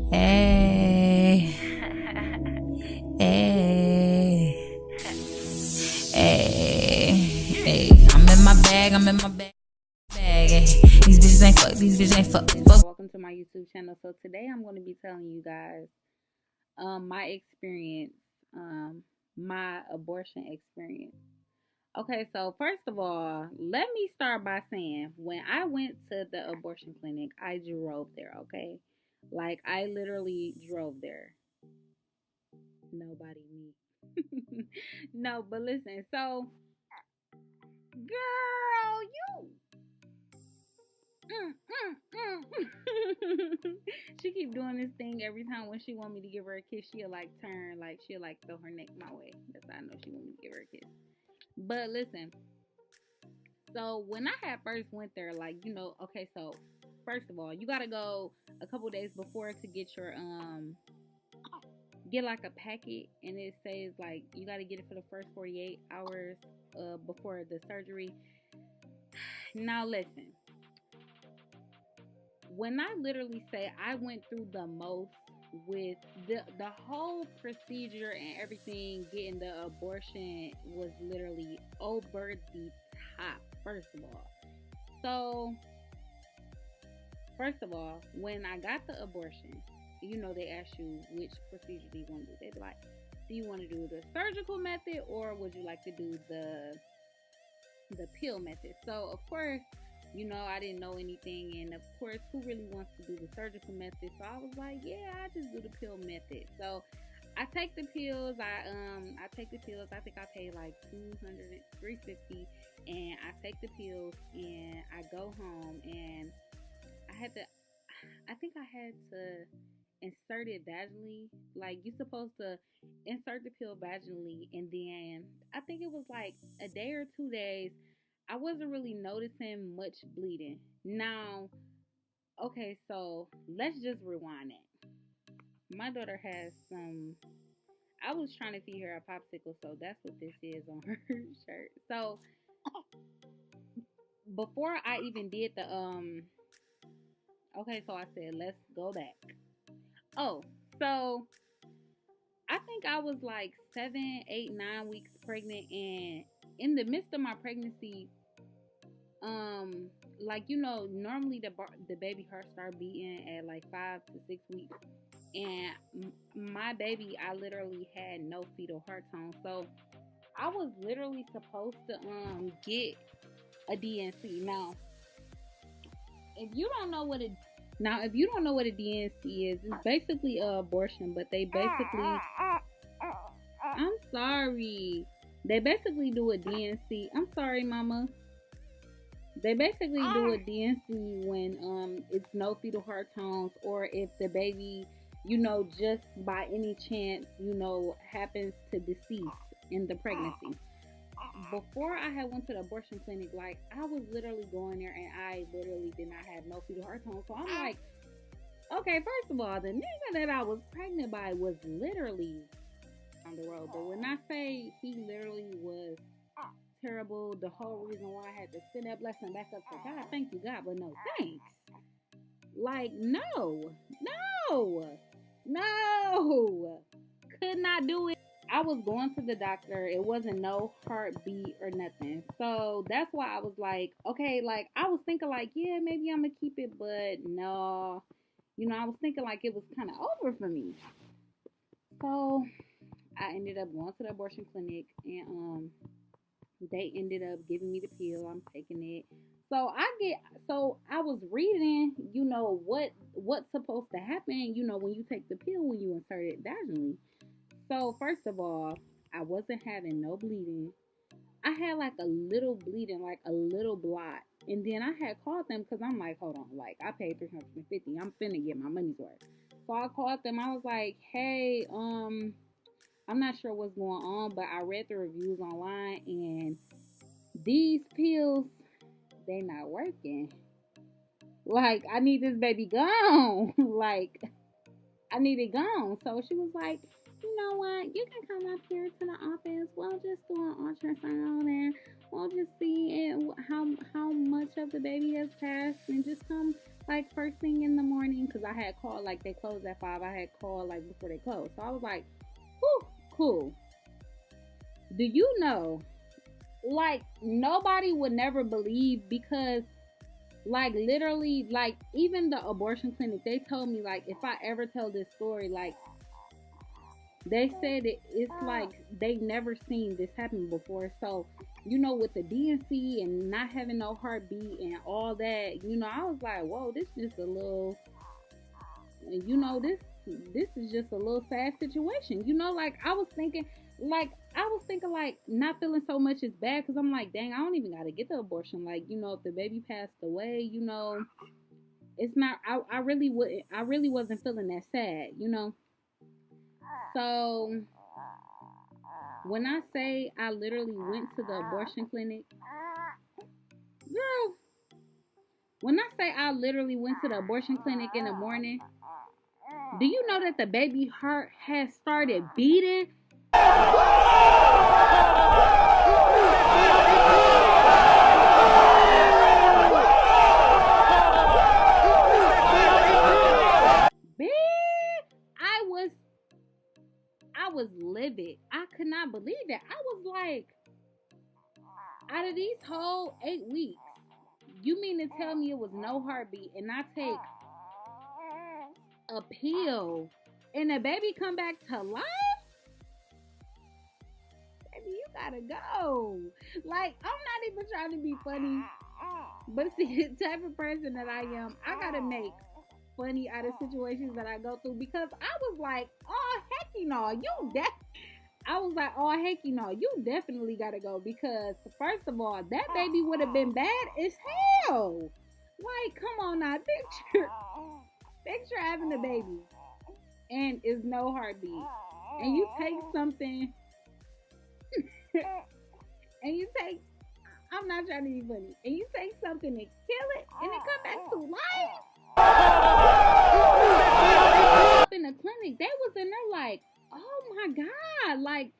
Hey, hey, hey, hey. I'm in my bag. Hey. These bitches ain't fuck. Welcome to my YouTube channel. So today I'm going to be telling you guys my experience, my abortion experience. Okay, so first of all, let me start by saying when I went to the abortion clinic, I drove there, okay? Like I literally drove there. Nobody me. No, but listen, so girl, you she keep doing this thing every time when she want me to give her a kiss. She'll like turn, like she'll like throw her neck my way. That's how I know she want me to give her a kiss. But listen, so when I had first went there, like okay, so first of all, you gotta go a couple days before to get your get like a packet, and it says like you gotta get it for the first 48 hours before the surgery. Now listen, when I literally say I went through the most with the whole procedure and everything, getting the abortion was literally over the top. So first of all, when I got the abortion, they ask you which procedure do you want to do. They be like, do you want to do the surgical method or would you like to do the pill method? So of course, I didn't know anything, and of course, who really wants to do the surgical method? So I was like, yeah, I just do the pill method. So I take the pills. I take the pills. I think I paid like 350, and I take the pills, and I go home, and I think I had to insert it vaginally. Like you're supposed to insert the pill vaginally, and then I think it was like a day or 2 days. I wasn't really noticing much bleeding. Now, okay, so let's just rewind it. My daughter has some. I was trying to feed her a popsicle, so that's what this is on her shirt. So before I even did the okay, so I said let's go back. Oh, so I think I was like 7, 8, 9 weeks pregnant, and in the midst of my pregnancy, like normally the baby heart start beating at like 5 to 6 weeks, and my baby, I literally had no fetal heart tone, so I was literally supposed to get a DNC. If you don't know what it if you don't know what a DNC is, it's basically a abortion, but they basically I'm sorry. They basically do a DNC. I'm sorry, mama. They basically do a DNC when it's no fetal heart tones, or if the baby, just by any chance, happens to decease in the pregnancy. Before I had went to the abortion clinic, like I was literally going there and I literally did not have no fetal heart tones. So I'm like, okay, first of all, the nigga that I was pregnant by was literally on the road. But when I say he literally was terrible, the whole reason why I had to send that blessing back up to God, thank you, God, but no thanks. Like, no, could not do it. I was going to the doctor. It wasn't no heartbeat or nothing. So that's why I was like, okay, like I was thinking like, yeah, maybe I'm gonna keep it, but no. I was thinking like it was kind of over for me. So I ended up going to the abortion clinic, and they ended up giving me the pill. I'm taking it. So I was reading, what's supposed to happen, when you take the pill when you insert it vaginally. So first of all, I wasn't having no bleeding. I had like a little bleeding, like a little blot. And then I had called them because I'm like, hold on, like I paid 350. I'm finna get my money's worth. So I called them. I was like, hey, I'm not sure what's going on, but I read the reviews online, and these pills, they not working. Like, I need this baby gone. Like, I need it gone. So she was like, you know what? You can come up here to the office. We'll just do an ultrasound, and we'll just see how much of the baby has passed, and just come like first thing in the morning, because I had called, like they closed at 5. I had called like before they closed. So I was like, whew, cool. Do you know, like, nobody would never believe, because like literally, like even the abortion clinic, they told me, like, if I ever tell this story, like they said it's like they never seen this happen before. So, you know, with the DNC and not having no heartbeat and all that, you know, I was like, whoa, this is just a little, you know, this is just a little sad situation. You know, like I was thinking, like not feeling so much is bad, because I'm like, dang, I don't even gotta get the abortion. Like, you know, if the baby passed away, you know, it's not. I really wouldn't. I really wasn't feeling that sad. You know. So when I say I literally went to the abortion clinic, girl, when I say I literally went to the abortion clinic in the morning, do you know that the baby heart has started beating? I was livid. I could not believe that. I was like, out of these whole 8 weeks, you mean to tell me it was no heartbeat and I take a pill and the baby come back to life? Baby, you gotta go. Like, I'm not even trying to be funny, but see, the type of person that I am, I gotta make funny out of situations that I go through, because I was like, oh heck no, I was like, oh heck no, you definitely gotta go, because first of all, that baby would have been bad as hell. Like, come on now, picture having a baby and is no heartbeat, and you take something and you take, I'm not trying to be funny, and you take something and kill it and it come back to life. In the clinic, they was in there like, oh my god, like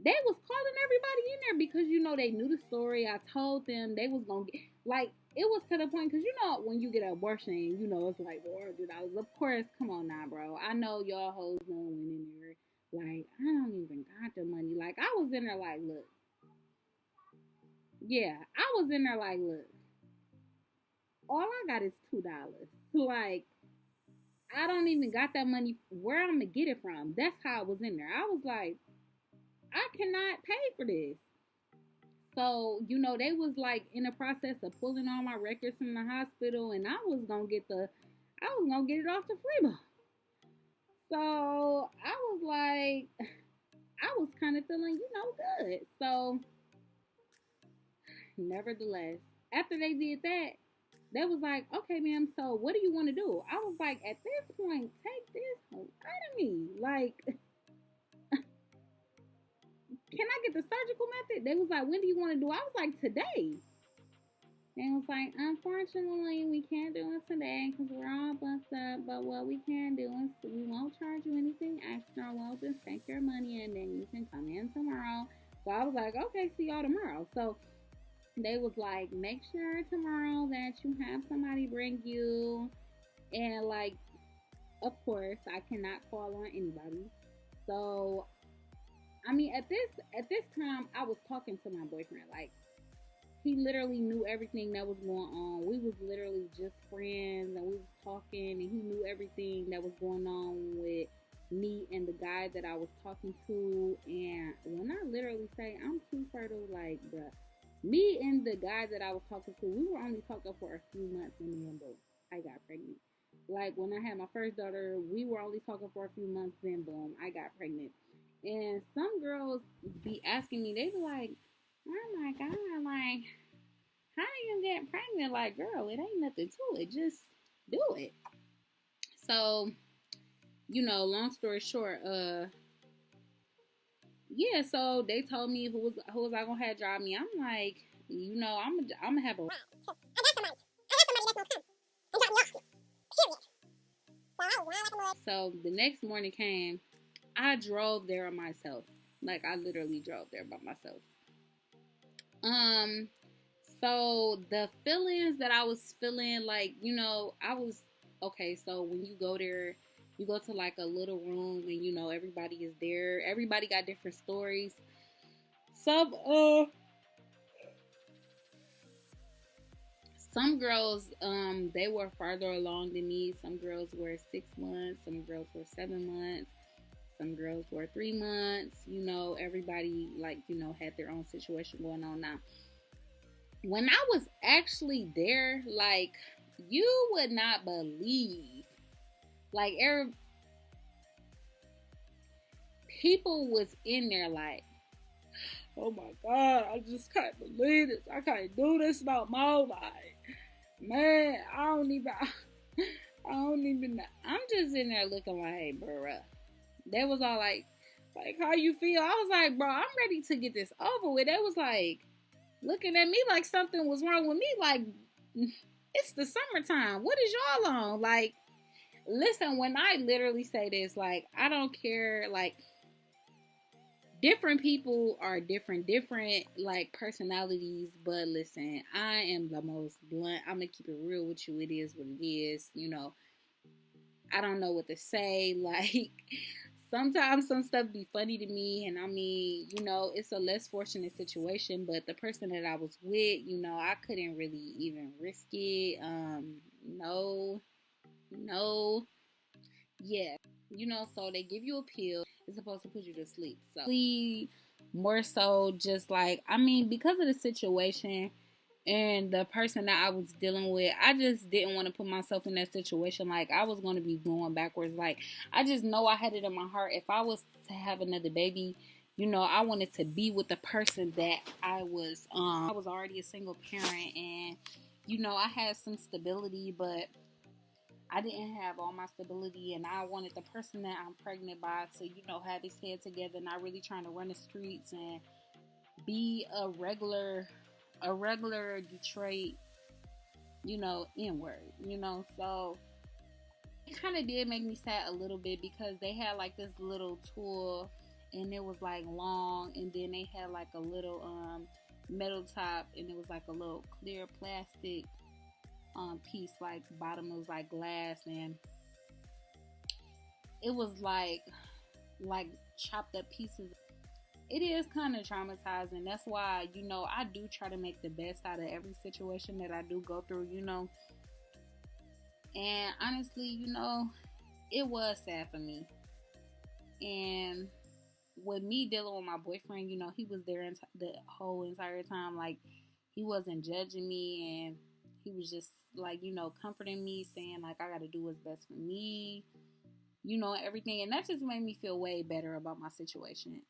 they was calling everybody in there, because you know they knew the story. I told them they was gonna get, like, it was to the point, because you know when you get an abortion, you know it's like $400. Of course, come on now, bro. I know y'all hoes done went in there. Like, I don't even got the money. Like, I was in there like, look, yeah, I was in there like, look, all I got is $2. Like, I don't even got that money. Where I'm gonna get it from? That's how I was in there. I was like, I cannot pay for this. So, you know, they was like in the process of pulling all my records from the hospital, and I was gonna get it off the freebie. So I was like, I was kind of feeling, you know, good. So, nevertheless, after they did that, they was like, okay, ma'am, so what do you want to do? I was like, at this point, take this out of me. Like, can I get the surgical method? They was like, when do you want to do? I was like, today. They was like, unfortunately, we can't do it today because we're all booked up. But what we can do is we won't charge you anything extra. We'll just take your money and then you can come in tomorrow. So I was like, okay, see y'all tomorrow. So they was like, make sure tomorrow that you have somebody bring you. And like, of course, I cannot call on anybody. So I mean, at this time, I was talking to my boyfriend. Like, he literally knew everything that was going on. We was literally just friends, and we was talking, and he knew everything that was going on with me and the guy that I was talking to. And when I literally say I'm too fertile, like, bruh, me and the guy that I was talking to, we were only talking for a few months, and then boom, I got pregnant. Like, when I had my first daughter, we were only talking for a few months, then boom, I got pregnant. And some girls be asking me, they be like, oh my God, like, how you get pregnant? Like, girl, it ain't nothing to it. Just do it. So, you know, long story short, yeah, so they told me who was I gonna have drive me. I'm like, you know, I'm gonna have a I got somebody that's gonna come and drop me off. Period. So the next morning came, I drove there myself. Like, I literally drove there by myself. So the feelings that I was feeling, like, I was okay. So when you go there, you go to like a little room, and everybody is there. Everybody got different stories. Some some girls, they were farther along than me. Some girls were 6 months. Some girls were 7 months. Some girls were 3 months. Everybody, like, had their own situation going on. Now, when I was actually there, like, you would not believe, like, people was in there like, oh my God, I just can't believe this. I can't do this no more. Like, man, I don't even know. I'm just in there looking like, bruh. They was all like, how you feel? I was like, bro, I'm ready to get this over with. They was like, looking at me like something was wrong with me. Like, it's the summertime. What is y'all on? Like, listen, when I literally say this, like, I don't care. Like, different people are different, like, personalities. But listen, I am the most blunt. I'm going to keep it real with you. It is what it is. I don't know what to say. Like, sometimes some stuff be funny to me, and I mean, it's a less fortunate situation, but the person that I was with, I couldn't really even risk it. No, yeah, so they give you a pill. It's supposed to put you to sleep. So, more so just like, I mean, because of the situation and the person that I was dealing with, I just didn't want to put myself in that situation. Like, I was going to be going backwards. Like, I just know I had it in my heart. If I was to have another baby, I wanted to be with the person that I was. I was already a single parent, and, I had some stability, but I didn't have all my stability, and I wanted the person that I'm pregnant by to, have his head together, not really trying to run the streets and be a regular Detroit, N-word, so it kind of did make me sad a little bit, because they had like this little tool, and it was like long, and then they had like a little metal top, and it was like a little clear plastic piece, like bottom was like glass, and it was like chopped up pieces. It is kind of traumatizing. That's why, I do try to make the best out of every situation that I do go through, and honestly, it was sad for me. And with me dealing with my boyfriend, he was there the whole entire time. Like, he wasn't judging me, and he was just like, comforting me, saying like, I got to do what's best for me, everything. And that just made me feel way better about my situation.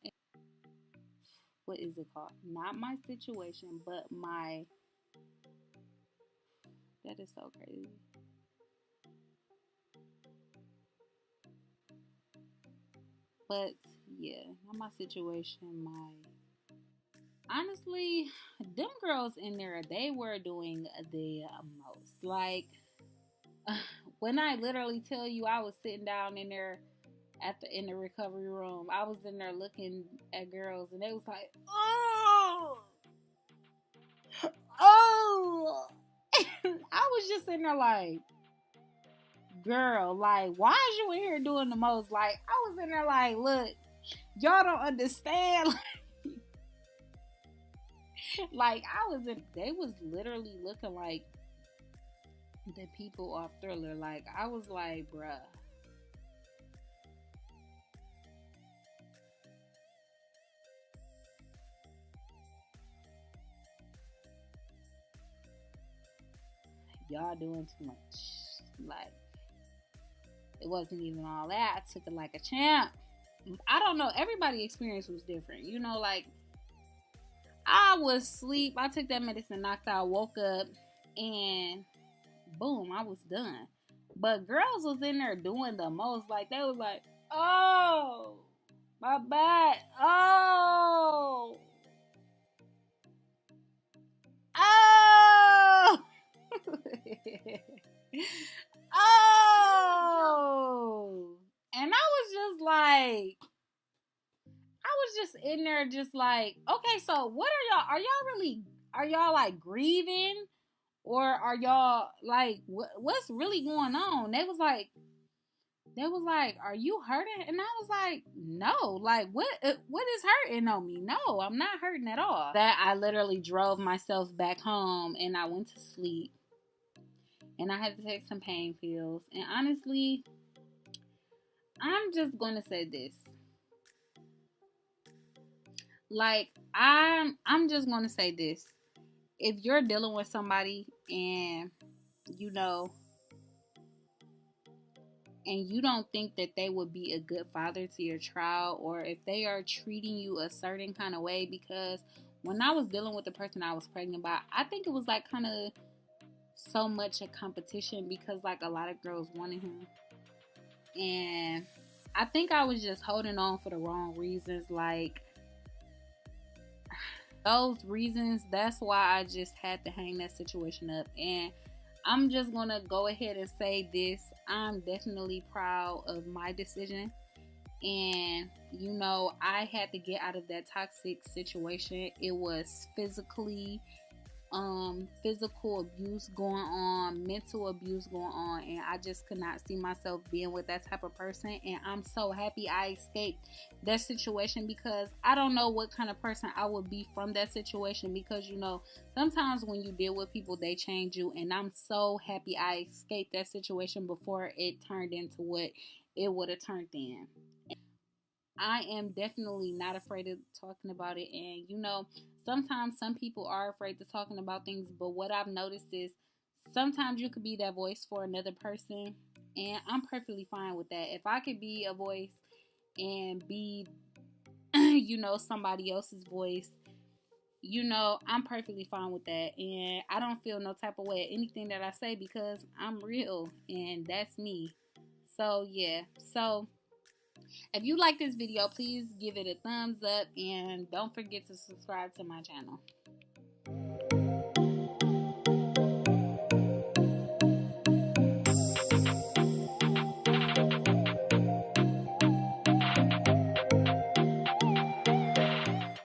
What is it called? Not my situation, but that is so crazy. But yeah, not my situation, honestly, them girls in there, they were doing the most. Like, when I literally tell you, I was sitting down in there in the recovery room, I was in there looking at girls, and they was like, oh, I was just sitting there like, girl, like, why is you in here doing the most? Like, I was in there like, look, y'all don't understand. Like, they was literally looking like the people off Thriller. Like, I was like, bruh. Y'all doing too much. Like, it wasn't even all that. I took it like a champ. I don't know. Everybody's experience was different. Like, I was asleep. I took that medicine, knocked out, woke up, and boom, I was done. But girls was in there doing the most. Like, they was like, oh, my back. Oh. Oh. Oh. And I was just in there just like, okay, so what are y'all are y'all like grieving, or are y'all like what's really going on? They was like, are you hurting? And I was like, no, like what is hurting on me? No, I'm not hurting at all. That I literally drove myself back home and I went to sleep. And I had to take some pain pills. And honestly, I'm just gonna say this. Like, I'm just gonna say this. If you're dealing with somebody and you know, and you don't think that they would be a good father to your child, or if they are treating you a certain kind of way, because when I was dealing with the person I was pregnant by, I think it was like kind of so much a competition, because like a lot of girls wanted him, and I think I was just holding on for the wrong reasons. Like, those reasons, that's why I just had to hang that situation up. And I'm just gonna go ahead and say this. I'm definitely proud of my decision. And you know, I had to get out of that toxic situation. It was physical abuse going on, mental abuse going on, and I just could not see myself being with that type of person. And I'm so happy I escaped that situation, because I don't know what kind of person I would be from that situation, because you know, sometimes when you deal with people, they change you. And I'm so happy I escaped that situation before it turned into what it would have turned in. I am definitely not afraid of talking about it. And you know, sometimes some people are afraid of talking about things, but what I've noticed is sometimes you could be that voice for another person, and I'm perfectly fine with that. If I could be a voice and be you know, somebody else's voice, you know, I'm perfectly fine with that. And I don't feel no type of way at anything that I say, because I'm real and that's me. So yeah. So if you like this video, please give it a thumbs up and don't forget to subscribe to my channel.